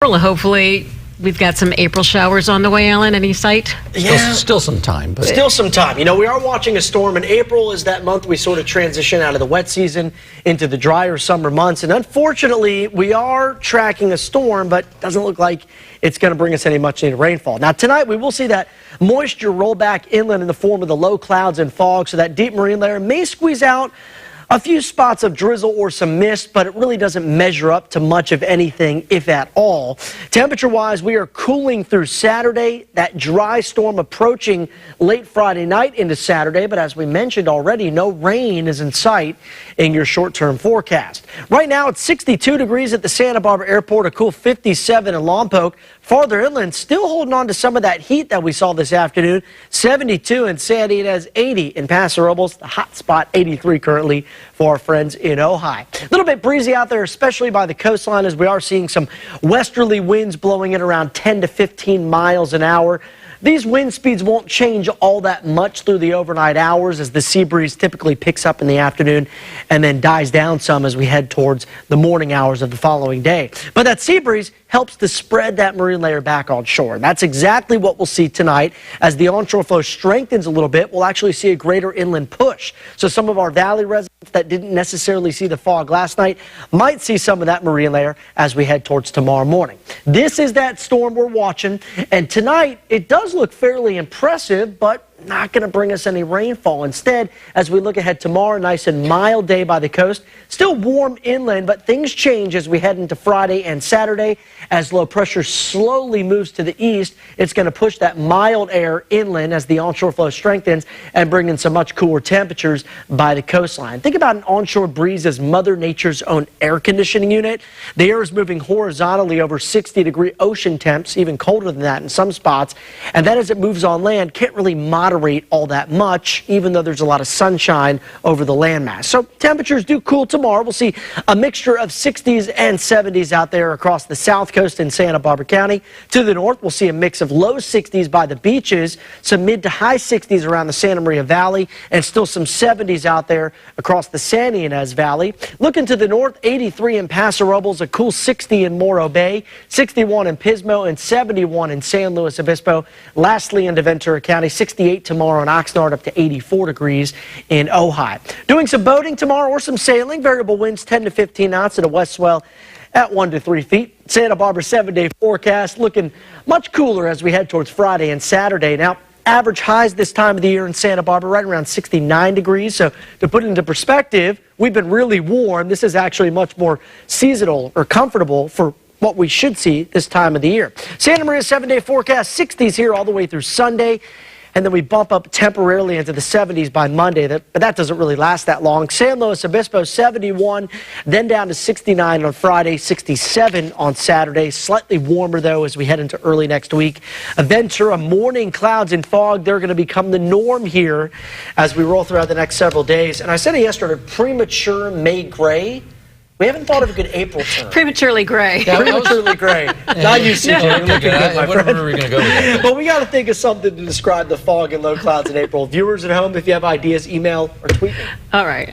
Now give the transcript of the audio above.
April. Hopefully, we've got some April showers on the way, Alan. Any sight? Yeah. Still some time. But still some time. You know, we are watching a storm, and April is that month we sort of transition out of the wet season into the drier summer months. And unfortunately, we are tracking a storm, but it doesn't look like it's going to bring us any much needed rainfall. Now, tonight we will see that moisture roll back inland in the form of the low clouds and fog, so that deep marine layer may squeeze out a few spots of drizzle or some mist, but it really doesn't measure up to much of anything, if at all. Temperature-wise, we are cooling through Saturday. That dry storm approaching late Friday night into Saturday, but as we mentioned already, no rain is in sight in your short-term forecast. Right now, it's 62 degrees at the Santa Barbara Airport, a cool 57 in Lompoc. Farther inland, still holding on to some of that heat that we saw this afternoon. 72 in San Ynez, 80 in Paso Robles, the hot spot, 83 currently for our friends in Ojai. A little bit breezy out there, especially by the coastline, as we are seeing some westerly winds blowing in around 10 to 15 miles an hour. These wind speeds won't change all that much through the overnight hours, as the sea breeze typically picks up in the afternoon and then dies down some as we head towards the morning hours of the following day. But that sea breeze helps to spread that marine layer back on shore. That's exactly what we'll see tonight. As the onshore flow strengthens a little bit, we'll actually see a greater inland push. So some of our valley residents that didn't necessarily see the fog last night might see some of that marine layer as we head towards tomorrow morning. This is that storm we're watching, and tonight it does look fairly impressive, but not going to bring us any rainfall. Instead, as we look ahead tomorrow, nice and mild day by the coast. Still warm inland, but things change as we head into Friday and Saturday. As low pressure slowly moves to the east, it's going to push that mild air inland as the onshore flow strengthens and bring in some much cooler temperatures by the coastline. Think about an onshore breeze as Mother Nature's own air conditioning unit. The air is moving horizontally over 60-degree ocean temps, even colder than that in some spots. And then as it moves on land, can't really moderate all that much, even though there's a lot of sunshine over the landmass. So temperatures do cool tomorrow. We'll see a mixture of 60s and 70s out there across the south coast in Santa Barbara County. To the north, we'll see a mix of low 60s by the beaches, some mid to high 60s around the Santa Maria Valley, and still some 70s out there across the San Ynez Valley. Looking to the north, 83 in Paso Robles, a cool 60 in Morro Bay, 61 in Pismo, and 71 in San Luis Obispo. Lastly, into Ventura County, 68 tomorrow in Oxnard, up to 84 degrees in Ojai. Doing some boating tomorrow or some sailing. Variable winds 10 to 15 knots and a west swell at 1 to 3 feet. Santa Barbara 7-day forecast looking much cooler as we head towards Friday and Saturday. Now, average highs this time of the year in Santa Barbara right around 69 degrees. So to put it into perspective, we've been really warm. This is actually much more seasonal or comfortable for what we should see this time of the year. Santa Maria 7-day forecast, 60s here all the way through Sunday. And then we bump up temporarily into the 70s by Monday, but that doesn't really last that long. San Luis Obispo, 71, then down to 69 on Friday, 67 on Saturday. Slightly warmer, though, as we head into early next week. Ventura, morning clouds and fog, they're going to become the norm here as we roll throughout the next several days. And I said it yesterday, premature May gray. We haven't thought of a good April term. Prematurely gray. Yeah, prematurely gray. Not you, CJ. You're looking good, my friend. Where are we going to go with that? Well, we got to think of something to describe the fog and low clouds in April. Viewers at home, if you have ideas, email or tweet me. All right.